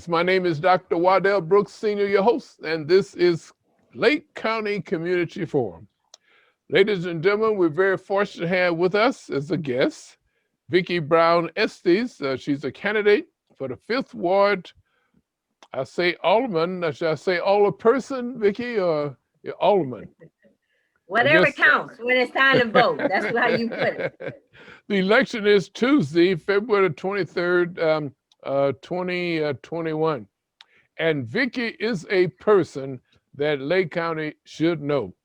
My name is Dr. Wadell Brooks, Sr., your host, and this is Lake County Community Forum. Ladies and gentlemen, we're very fortunate to have with us as a guest Vicki Brown Estes. She's a candidate for the 5th Ward. I say alderman. Should I say alderperson, Vicki, or alderman? Whatever counts when it's time to vote. That's how you put it. The election is Tuesday, February 23rd, 2021. And Vicki is a person that Lake County should know.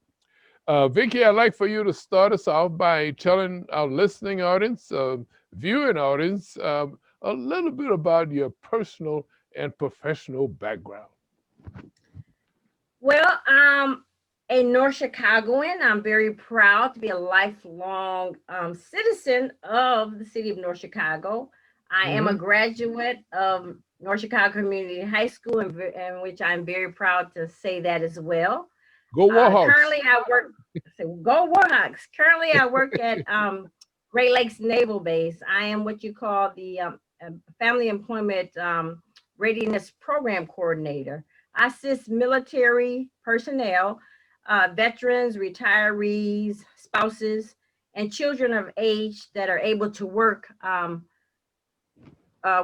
Vicki, I'd like for you to start us off by telling our listening audience, viewing audience, a little bit about your personal and professional background. Well, a North Chicagoan. I'm very proud to be a lifelong citizen of the city of North Chicago. I am a graduate of North Chicago Community High School, in which I'm very proud to say that as well. Go Warhawks. Currently, I work. Go Warhawks. Currently, I work at Great Lakes Naval Base. I am what you call the Family Employment Readiness Program Coordinator. I assist military personnel, veterans, retirees, spouses, and children of age that are able to work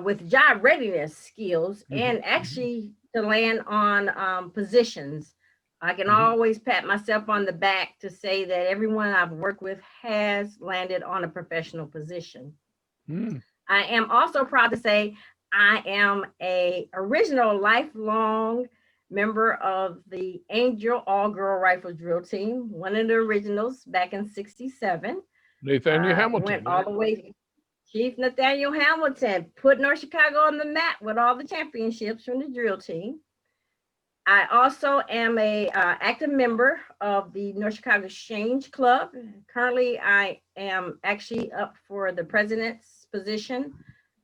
with job readiness skills and actually to land on positions. I can always pat myself on the back to say that everyone I've worked with has landed on a professional position. I am also proud to say I am a original lifelong member of the Angel All-Girl Rifle Drill Team, one of the originals back in '67. Nathaniel Hamilton. Went all the way. Chief Nathaniel Hamilton put North Chicago on the map with all the championships from the drill team. I also am a active member of the North Chicago Exchange Club. Currently, I am actually up for the president's position,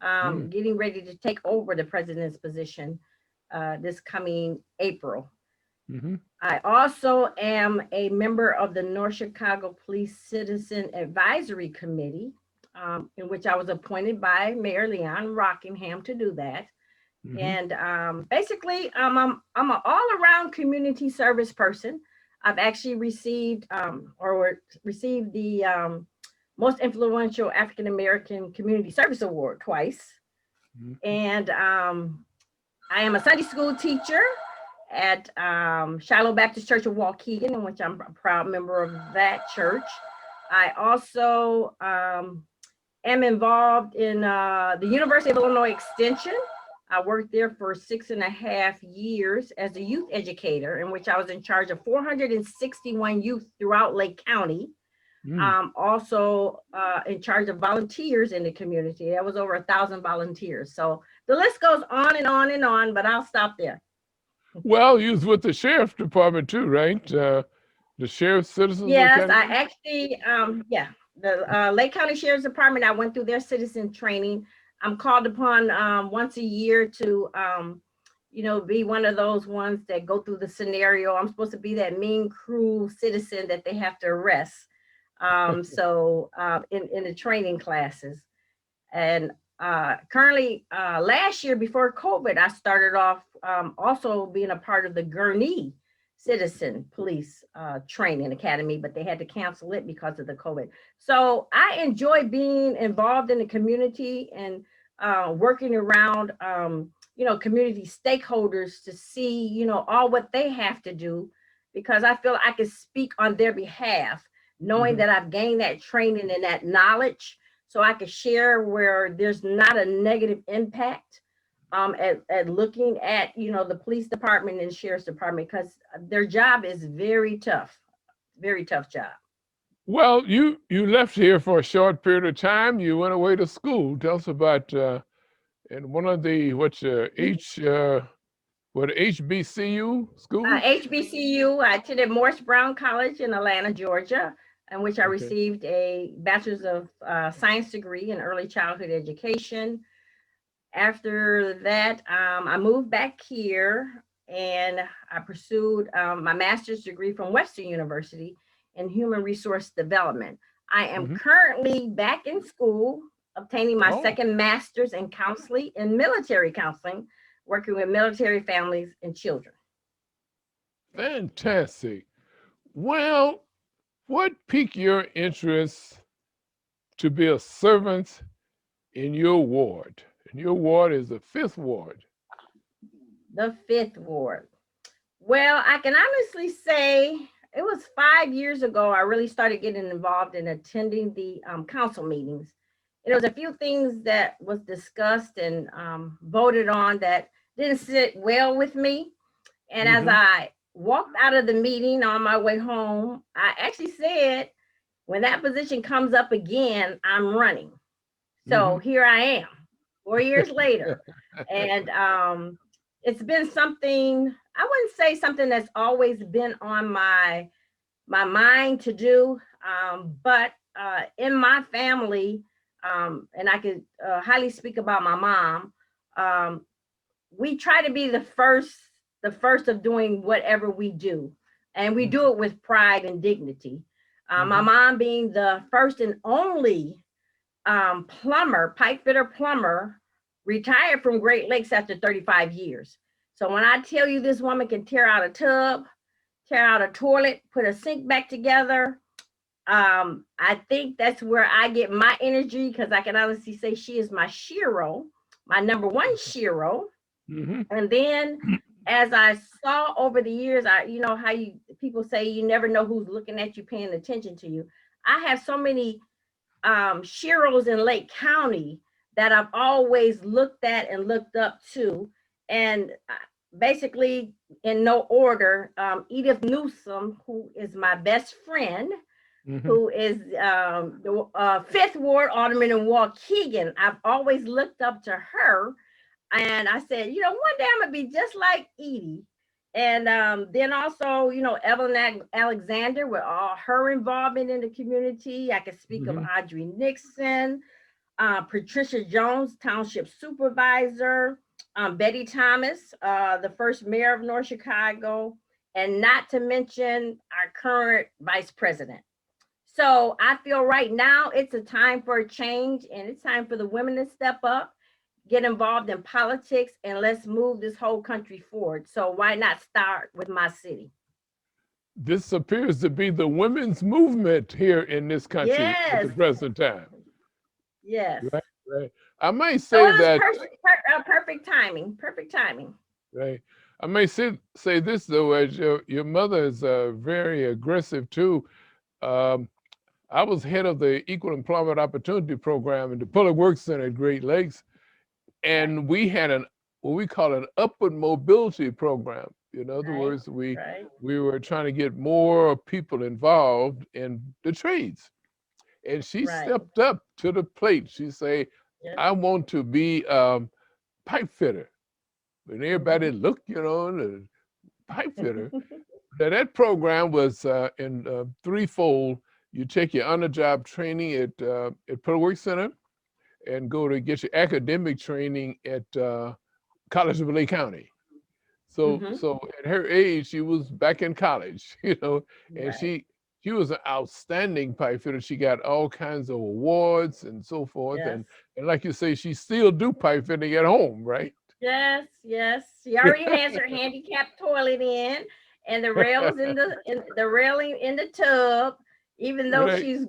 getting ready to take over the president's position this coming April. I also am a member of the North Chicago Police Citizen Advisory Committee, in which I was appointed by Mayor Leon Rockingham to do that. And basically, I'm an all-around community service person. I've actually received the most influential African American Community Service Award twice. And I am a Sunday school teacher at Shiloh Baptist Church of Waukegan, in which I'm a proud member of that church. I also am involved in the University of Illinois Extension. I worked there for 6.5 years as a youth educator, in which I was in charge of 461 youth throughout Lake County. Also in charge of volunteers in the community. That was over 1,000 volunteers. So the list goes on and on and on, but I'll stop there. Well, you was with the sheriff's department too, right? The sheriff's citizens. Yes, I actually, the Lake County Sheriff's Department, I went through their citizen training. I'm called upon once a year to, be one of those ones that go through the scenario. I'm supposed to be that mean, cruel citizen that they have to arrest. In the training classes. And currently, last year before COVID, I started off also being a part of the Gurnee Citizen Police Training Academy, but they had to cancel it because of the COVID. So I enjoy being involved in the community and working around, community stakeholders to see, all what they have to do, because I feel I can speak on their behalf, knowing that I've gained that training and that knowledge, so I can share where there's not a negative impact at looking at, the police department and sheriff's department, because their job is very tough job. Well, you left here for a short period of time. You went away to school. Tell us about in one of the HBCU school? HBCU. I attended Morris Brown College in Atlanta, Georgia, in which I received a bachelor's of science degree in early childhood education. After that, I moved back here and I pursued my master's degree from Western University in human resource development. I am currently back in school, obtaining my second master's in counseling and military counseling, working with military families and children. Fantastic. Well, what piqued your interest to be a servant in your ward? And your ward is the fifth ward. The fifth ward. Well, I can honestly say it was 5 years ago I really started getting involved in attending the council meetings. There was a few things that was discussed and voted on that didn't sit well with me. And as Hmm. I walked out of the meeting on my way home, I actually said, when that position comes up again, I'm running. So Hmm. here I am, 4 years later. And it's been something, I wouldn't say something that's always been on my mind to do, but in my family, and I could highly speak about my mom. Um, we try to be the first of doing whatever we do, and we do it with pride and dignity. My Hmm. mom being the first and only plumber, pipe fitter plumber, retired from Great Lakes after 35 years. So when I tell you this woman can tear out a tub, tear out a toilet, put a sink back together, I think that's where I get my energy, because I can honestly say she is my shiro, my number one shiro. Hmm. And then as I saw over the years, you know how you people say you never know who's looking at you, paying attention to you. I have so many Shiros in Lake County that I've always looked at and looked up to. And basically, in no order, Edith Newsom, who is my best friend, Hmm. who is the Fifth Ward Alderman in Waukegan. I've always looked up to her, and I said, one day I'm gonna be just like Edie. And then also, Evelyn Alexander, with all her involvement in the community. I could speak of Hmm. Audrey Nixon, Patricia Jones, Township Supervisor, Betty Thomas, the first mayor of North Chicago, and not to mention our current vice president. So I feel right now it's a time for a change, and it's time for the women to step up, get involved in politics, and let's move this whole country forward. So why not start with my city? This appears to be the women's movement here in this country at the Yes, present time. yes. Right, right. I might So say it was that, perfect timing. Perfect timing. right. I may say this though, as your mother is very aggressive too. Um, I was head of the Equal Employment Opportunity Program in the Public Works Center at Great Lakes, Right, and we had an what we call an upward mobility program. In other right, words, we right, we were trying to get more people involved in the trades, and she right. stepped up to the plate. She say, Yes. "I want to be pipe fitter." And everybody Mm-hmm. looked, the pipe fitter. Now, that program was in threefold. You take your on-the-job training at Public Works Center and go to get your academic training at College of Lake County. So, Mm-hmm. so at her age, she was back in college, and Right. she was an outstanding pipe fitter. She got all kinds of awards and so forth. Yes. And like you say, she still do pipe fitting at home, right? Yes. Yes. She already has her handicapped toilet in, and the rails in the railing in the tub. Even though Right. she's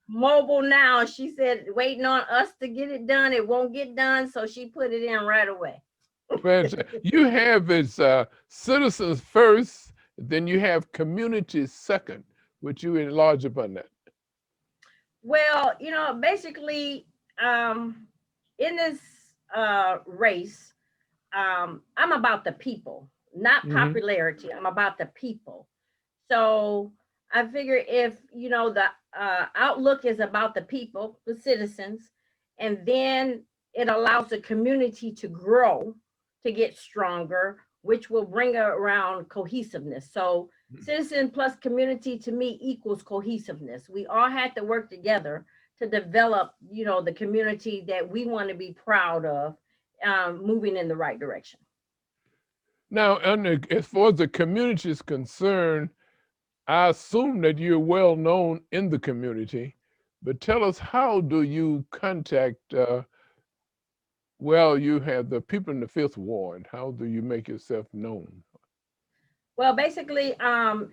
mobile now, she said waiting on us to get it done. It won't get done, so she put it in right away. You have its citizens first, then you have community second. Would you enlarge upon that? Well, basically, in this race, I'm about the people, not Hmm. popularity. I'm about the people. So I figure if the outlook is about the people, the citizens, and then it allows the community to grow, to get stronger, which will bring around cohesiveness. So citizen plus community to me equals cohesiveness. We all had to work together to develop, the community that we want to be proud of, moving in the right direction. Now, as far as the community is concerned, I assume that you're well known in the community, but tell us, how do you contact Well, you have the people in the Fifth Ward. How do you make yourself known? Well, basically, out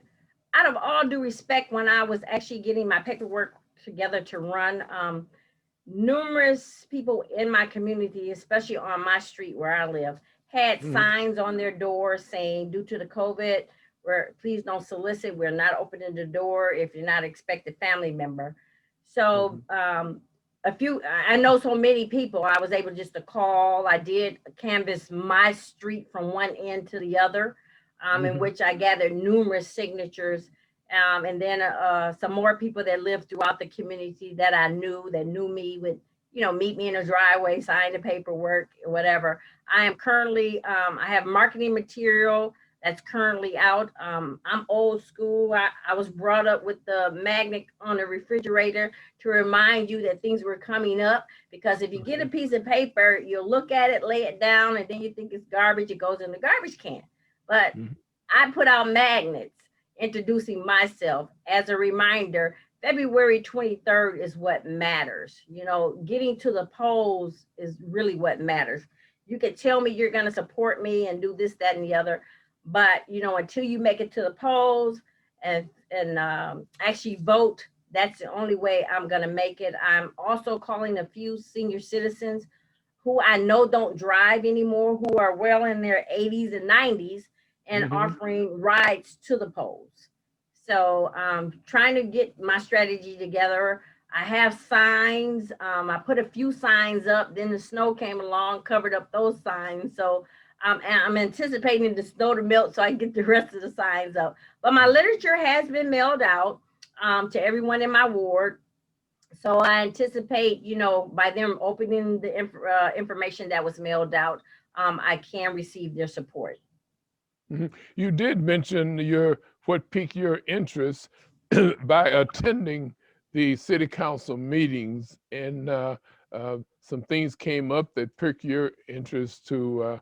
of all due respect, when I was actually getting my paperwork together to run, numerous people in my community, especially on my street where I live, had Hmm. signs on their doors saying, due to the COVID, where please don't solicit. We're not opening the door if you're not expected family member. So Hmm. I know so many people. I was able just to call. I did canvass my street from one end to the other, in Hmm. which I gathered numerous signatures, and then some more people that lived throughout the community that I knew, that knew me, would meet me in the driveway, sign the paperwork, whatever. I am currently I have marketing material that's currently out. I'm old school. I was brought up with the magnet on the refrigerator to remind you that things were coming up, because if you get a Okay. piece of paper, you'll look at it, lay it down, and then you think it's garbage, it goes in the garbage can. But Hmm. I put out magnets introducing myself as a reminder. February 23rd is what matters. Getting to the polls is really what matters. You can tell me you're going to support me and do this, that, and the other, but until you make it to the polls and actually vote, that's the only way I'm going to make it. I'm also calling a few senior citizens who I know don't drive anymore, who are well in their 80s and 90s, and Hmm. offering rides to the polls. So trying to get my strategy together. I have signs. I put a few signs up. Then the snow came along, covered up those signs. So I'm anticipating the snow to melt so I can get the rest of the signs up. But my literature has been mailed out to everyone in my ward. So I anticipate, by them opening the information that was mailed out, I can receive their support. Hmm. You did mention what piqued your interest by attending the city council meetings, and some things came up that piqued your interest to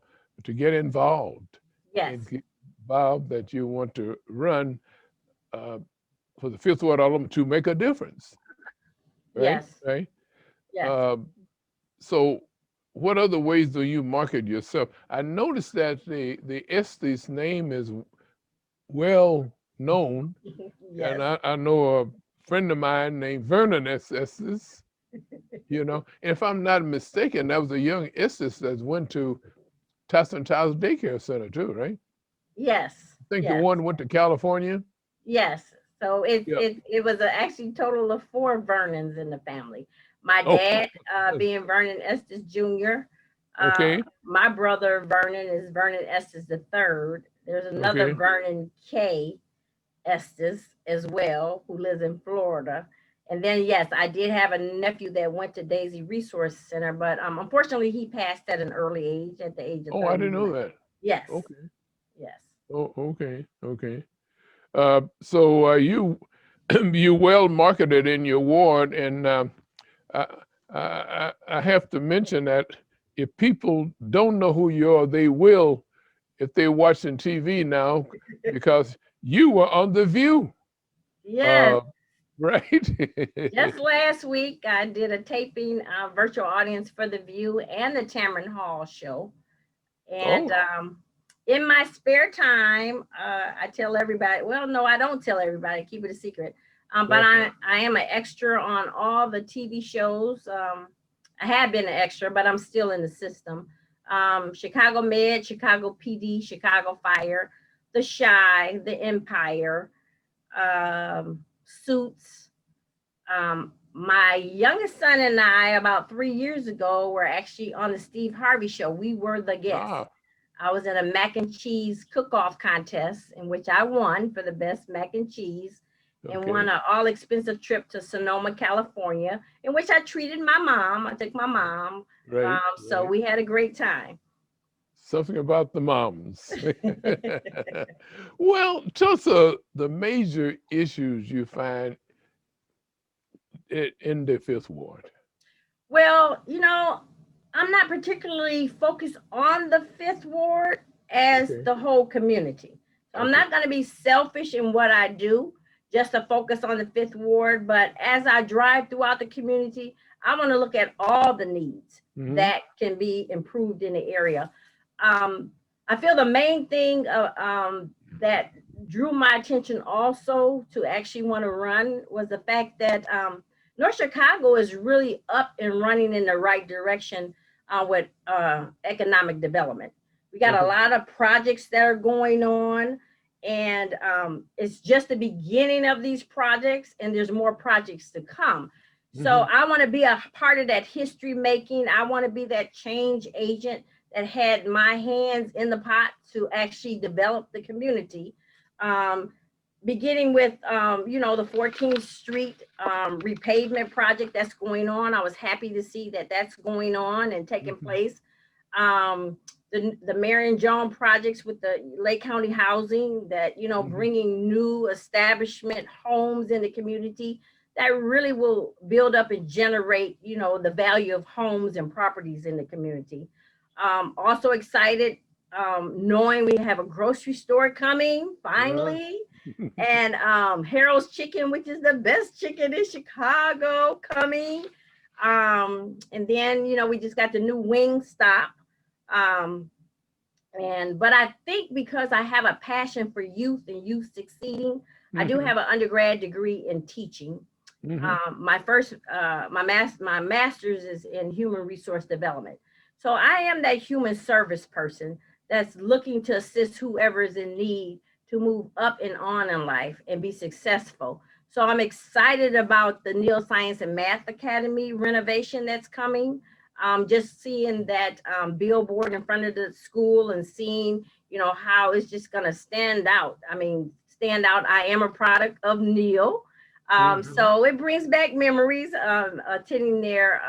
get involved Yes, and get involved, that you want to run uh, for the Fifth Ward Alderman to make a difference, right? yes, Right. yes, Uh, so, what other ways do you market yourself? I noticed that the Estes name is well known, and yes. I know a friend of mine named Vernon Estes. And if I'm not mistaken, that was a young Estes that went to Tyson Child's Daycare Center too, right? Yes, I think the yes, one went to California. yes. So it Yeah. it it was a actually total of four Vernons in the family. My Oh, dad, yes. being Vernon Estes Jr. Okay. My brother Vernon is Vernon Estes the third. There's another Okay. Vernon K. Estes as well, who lives in Florida. And then, yes, I did have a nephew that went to Daisy Resource Center, but unfortunately, he passed at an early age, at the age of Oh, I didn't 31. know that. Yes, Okay. yes, Oh, okay. Okay. So you you well marketed in your ward, and I, I have to mention that if people don't know who you are, they will if they're watching TV now, because you were on The View, yes. uh, right? Just last week, I did a taping virtual audience for The View and the Tamron Hall show. And Oh, in my spare time, I tell everybody, well, no, I don't tell everybody, keep it a secret. But uh-huh. I am an extra on all the TV shows. I have been an extra, but I'm still in the system. Chicago Med, Chicago PD, Chicago Fire, The Shy, The Empire, Suits. My youngest son and I, about 3 years ago, were actually on the Steve Harvey show. We were the guests. Ah, I was in a mac and cheese cook-off contest in which I won for the best mac and cheese, and won okay. an all-expensive trip to Sonoma, California, in which I treated my mom. I took my mom. Right, So right. we had a great time. Something about the moms. Well, tell us the major issues you find in the Fifth Ward. Well, I'm not particularly focused on the Fifth Ward as Okay. the whole community. So I'm Okay. not going to be selfish in what I do. just to focus on the Fifth Ward. But as I drive throughout the community, I want to look at all the needs that can be improved in the area. I feel the main thing that drew my attention also to actually want to run was the fact that North Chicago is really up and running in the right direction with economic development. We got a lot of projects that are going on, and it's just the beginning of these projects, and there's more projects to come. So I want to be a part of that history making. I want to be that change agent that had my hands in the pot to actually develop the community. Beginning with, the 14th Street repavement project that's going on. I was happy to see that that's going on and taking place. The Marion Jones projects with the Lake County Housing that, bringing new establishment homes in the community that really will build up and generate, the value of homes and properties in the community. Also excited knowing we have a grocery store coming finally. And Harold's Chicken, which is the best chicken in Chicago, coming. And then, we just got the new wing stop. But I think because I have a passion for youth and youth succeeding, I do have an undergrad degree in teaching. My master's is in human resource development. So I am that human service person that's looking to assist whoever is in need to move up and on in life and be successful. So I'm excited about the Neal Science and Math Academy renovation that's coming. Just seeing that billboard in front of the school and seeing, how it's just gonna stand out. I mean, stand out. I am a product of Neal. So it brings back memories of attending their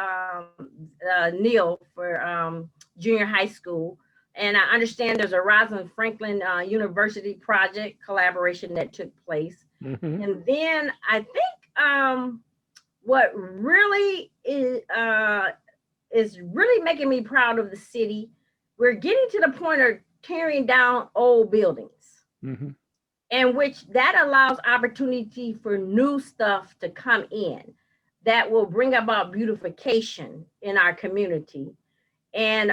Neal for junior high school. And I understand there's a Rosalind Franklin University project collaboration that took place. And then I think what really is really making me proud of the city, we're getting to the point of tearing down old buildings, in which that allows opportunity for new stuff to come in that will bring about beautification in our community. And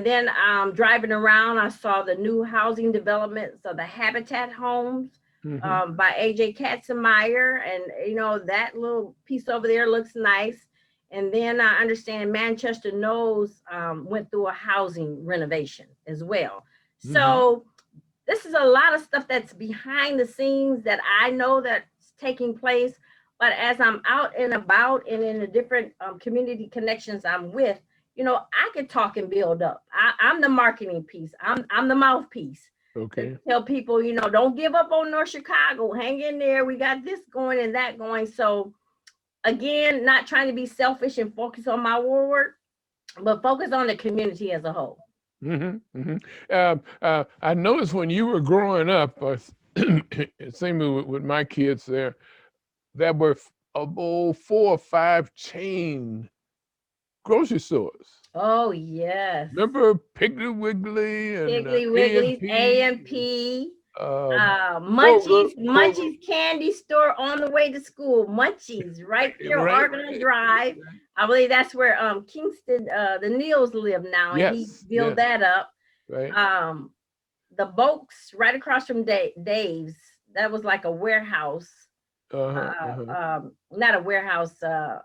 then driving around, I saw the new housing developments of the Habitat homes by AJ Katzenmeyer. And, that little piece over there looks nice. And then I understand Manchester Knowles went through a housing renovation as well. So this is a lot of stuff that's behind the scenes that I know that's taking place. But as I'm out and about and in the different community connections I'm with, I can talk and build up. I'm the marketing piece. I'm the mouthpiece. Okay. Tell people, don't give up on North Chicago. Hang in there. We got this going and that going. So again, not trying to be selfish and focus on my ward, but focus on the community as a whole. I noticed when you were growing up, same with my kids there were 4 or 5 chain grocery stores. Oh, yes. Remember Piggly Wiggly and Piggly Wiggly's, A&P, Munchies candy store on the way to school. Munchies right there on Argonne Drive. I believe that's where Kingston, the Neals live now, and he built that up. Right. The Boaks right across from Dave's. That was like a warehouse. Not a warehouse, a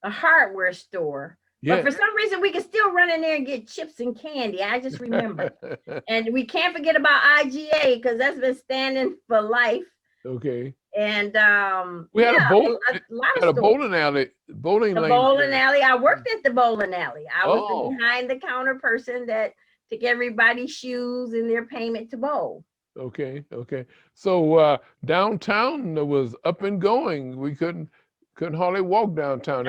hardware store. But for some reason, we can still run in there and get chips and candy. I just remember. And we can't forget about IGA because that's been standing for life. Okay. And we had a bowling alley. Bowling alley. I worked at the bowling alley. I was the behind the counter person that took everybody's shoes and their payment to bowl. Okay. So downtown was up and going. We couldn't hardly walk downtown.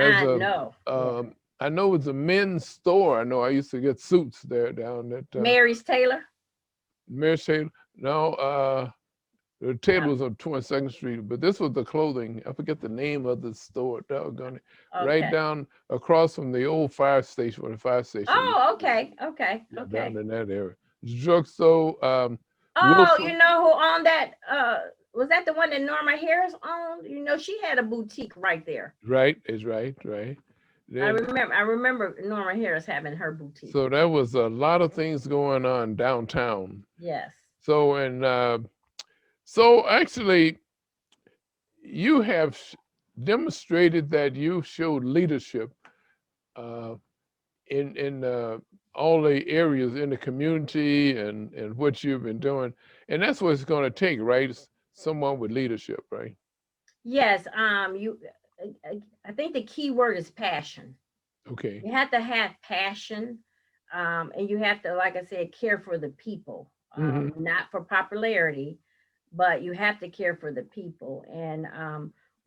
I know it's a men's store. I know I used to get suits there down at Mary's Taylor. Mary's Taylor. No, the Taylor was on 22nd Street, but this was the clothing. I forget the name of the store. Doggone it. Okay. Right down across from the old fire station, where the fire station. Oh, okay. Down in that area. Drugstore. You know who owned that was that the one that Norma Harris owned? You know, she had a boutique right there. Right, is right, right. Then, I remember Norma Harris having her boutique. so there was a lot of things going on downtown. Yes. So, and so actually, you have demonstrated that you showed leadership uh, in all the areas in the community and what you've been doing, and that's what it's going to take, right? Someone with leadership, right? Yes. I think the key word is passion. Okay. You have to have passion, and you have to, like I said, care for the people, Hmm. not for popularity, but you have to care for the people. And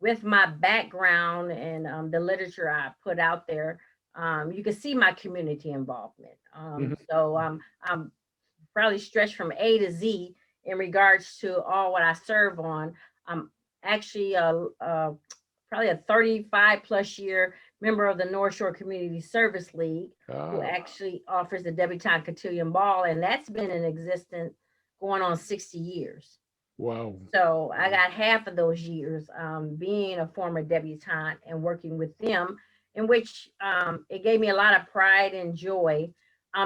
with my background and the literature I put out there, you can see my community involvement. Hmm. I'm probably stretched from A to Z in regards to all what I serve on. I'm actually probably a 35 plus year member of the North Shore Community Service League, who Ah, actually offers the debutante cotillion ball, and that's been in existence going on 60 years. wow. So I got half of those years being a former debutante and working with them, in which it gave me a lot of pride and joy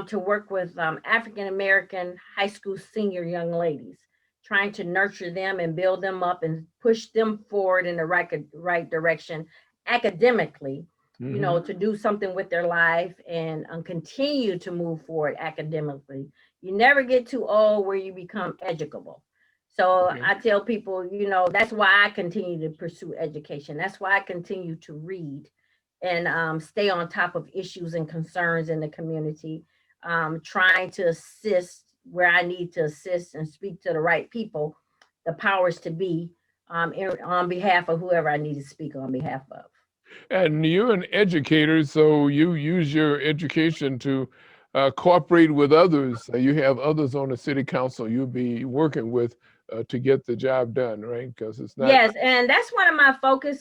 to work with African American high school senior young ladies, trying to nurture them and build them up and push them forward in the right direction academically. You Hmm. know, to do something with their life and continue to move forward academically. You never get too old where you become educable. So Okay. I tell people, you know, that's why I continue to pursue education. That's why I continue to read and stay on top of issues and concerns in the community, trying to assist where I need to assist and speak to the right people, the powers to be, on behalf of whoever I need to speak on behalf of. And you're an educator, so you use your education to cooperate with others. You have others on the city council you'll be working with to get the job done, right? Because it's not. Yes, and that's one of my focus.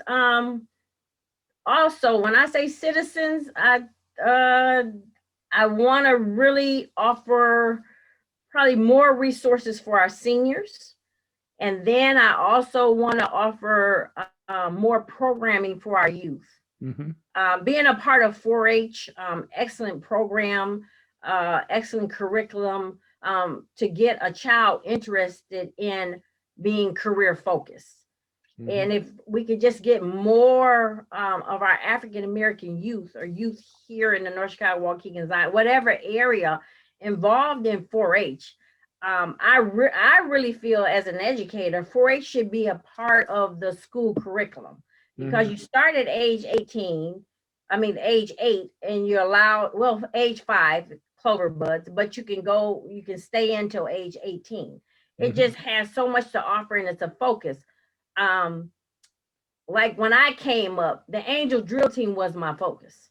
Also, when I say citizens, uh, I want to really offer probably more resources for our seniors. And then I also want to offer more programming for our youth. Hmm. Being a part of 4-H, excellent program, excellent curriculum to get a child interested in being career focused. Hmm. And if we could just get more of our African American youth or youth here in the North Chicago, Waukegan, Zion, whatever area involved in 4-H, I really feel as an educator, 4-H should be a part of the school curriculum because Hmm. you start at age 18, I mean age 8, and you're allowed, well, age 5, clover buds, but you can stay until age 18. It Hmm. just has so much to offer and it's a focus. Um, like when I came up, the Angel Drill Team was my focus.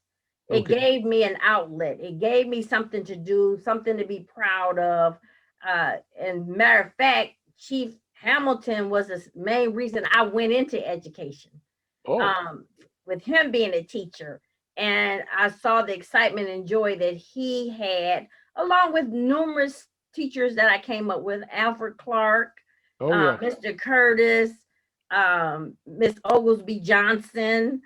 It Okay. gave me an outlet. It gave me something to do, something to be proud of. And matter of fact, Chief Hamilton was the main reason I went into education. Oh. Um, with him being a teacher, and I saw the excitement and joy that he had, along with numerous teachers that I came up with, Alfred Clark, Oh yeah. Mr. Curtis, Miss Oglesby Johnson,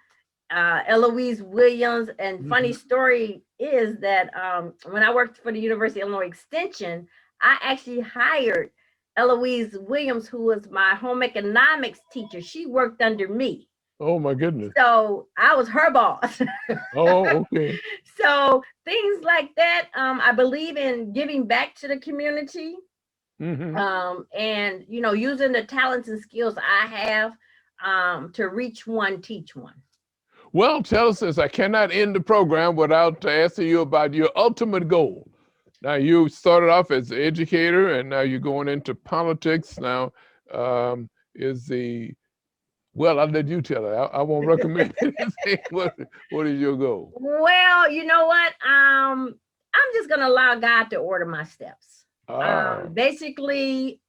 Eloise Williams. And funny Hmm. story is that when I worked for the University of Illinois Extension, I actually hired Eloise Williams, who was my home economics teacher. She worked under me. Oh my goodness. So I was her boss. Oh, okay. So things like that, I believe in giving back to the community, Hmm. and you know, using the talents and skills I have to reach one, teach one. Well, tell us this. I cannot end the program without asking you about your ultimate goal. Now, you started off as an educator, and now you're going into politics. Now, is the well? I'll let you tell it. I won't recommend anything. What is your goal? Well, you know what? I'm just gonna allow God to order my steps. Ah, Basically,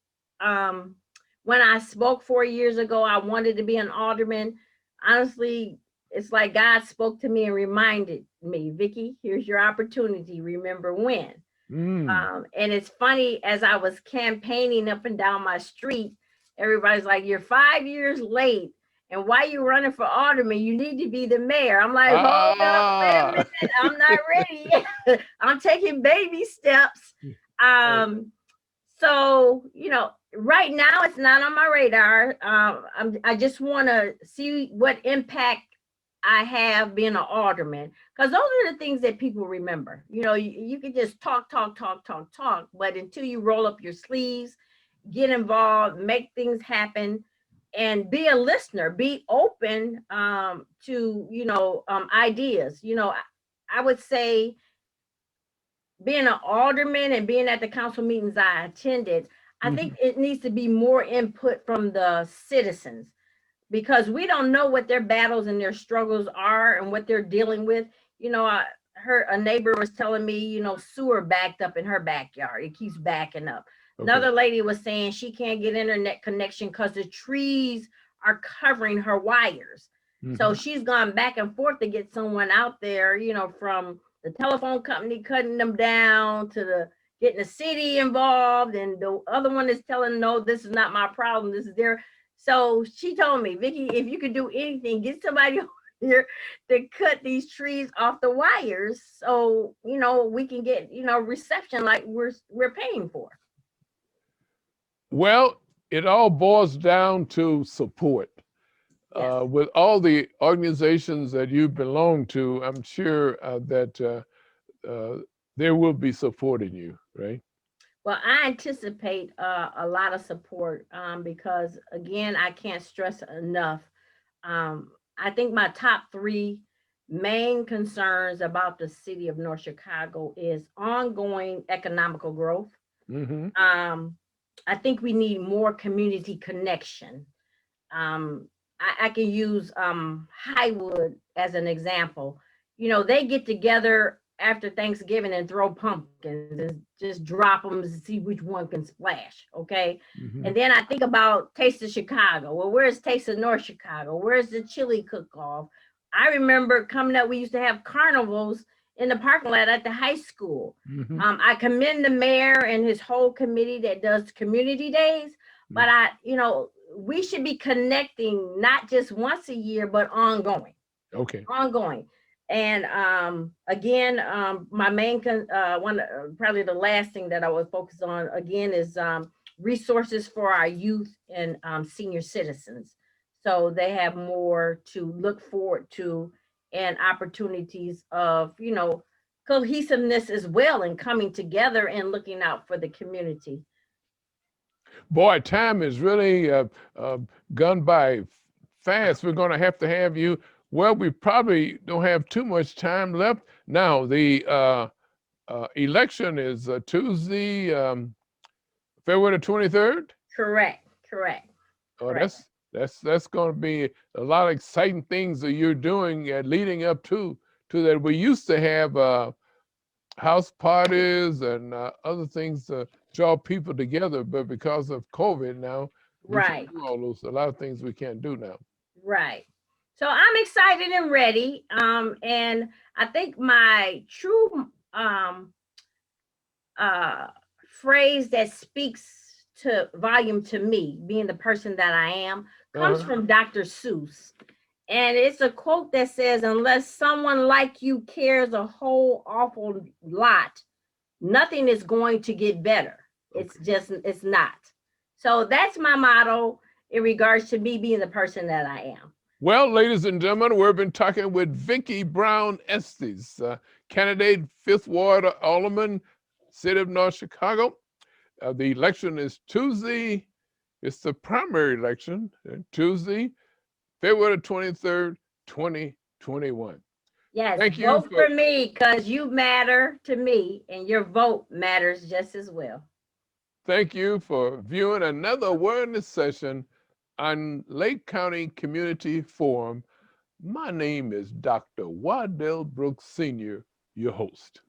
um, when I spoke 4 years ago, I wanted to be an alderman. Honestly, it's like God spoke to me and reminded me, Vicki, here's your opportunity. Remember when? mm, And it's funny, as I was campaigning up and down my street, everybody's like, you're 5 years late. And while you're running for alderman, you need to be the mayor. I'm like, hold up, wait a Ah. minute. I'm not ready yet. I'm taking baby steps. Right. So, right now it's not on my radar. I just want to see what impact I have being an alderman, because those are the things that people remember. You can just talk, talk, talk, talk, talk, but until you roll up your sleeves, get involved, make things happen, and be a listener, be open to ideas. I would say being an alderman and being at the council meetings I attended, I think Mhm. it needs to be more input from the citizens, because we don't know what their battles and their struggles are and what they're dealing with. I heard a neighbor was telling me, sewer backed up in her backyard. It keeps backing up. Okay. Another lady was saying she can't get internet connection because the trees are covering her wires. So Mhm. she's gone back and forth to get someone out there, from the telephone company cutting them down to the getting the city involved. And the other one is telling, no, this is not my problem. This is their. So she told me, Vicki, if you could do anything, get somebody here to cut these trees off the wires, so we can get reception like we're paying for. Well, it all boils down to support. Yes. With all the organizations that you belong to, I'm sure that uh, there will be supporting you, right? Well, I anticipate a lot of support, because again, I can't stress enough. I think my top three main concerns about the city of North Chicago is ongoing economical growth. Mm-hmm. Um, I think we need more community connection. I can use Highwood as an example. They get together after Thanksgiving and throw pumpkins and just drop them to see which one can splash. Okay. Mm-hmm. And then I think about Taste of Chicago. Well, where's Taste of North Chicago? Where's the chili cook off? I remember coming up, we used to have carnivals in the parking lot at the high school. Mm-hmm. I commend the mayor and his whole committee that does community days, but we should be connecting not just once a year, but ongoing, Okay. ongoing. And again, my main one, probably the last thing that I would focus on again is resources for our youth and senior citizens, so they have more to look forward to, and opportunities of cohesiveness as well, and coming together and looking out for the community. Boy, time is really uh, gone by fast. We're going to have you. Well, we probably don't have too much time left. Now, the election is Tuesday, February the 23rd. Correct, correct, Oh, correct. that's going to be a lot of exciting things that you're doing leading up to that. We used to have house parties and other things to draw people together, but because of COVID now, we can't Right, do all those. A lot of things we can't do now. right. So I'm excited and ready. And I think my true uh phrase that speaks to volume to me, being the person that I am, comes Uh-huh. from Dr. Seuss. And it's a quote that says, unless someone like you cares a whole awful lot, nothing is going to get better. Okay. It's not. So that's my motto in regards to me being the person that I am. Well, ladies and gentlemen, we've been talking with Vicki Brown Estes, candidate 5th Ward Alderman, City of North Chicago. The election is Tuesday. It's the primary election, Tuesday, February 23rd, 2021. Yes, Thank you vote for for me because you matter to me and your vote matters just as well. thank you for viewing another awareness session on Lake County Community Forum. My name is Dr. Wadell Brooks Sr., your host.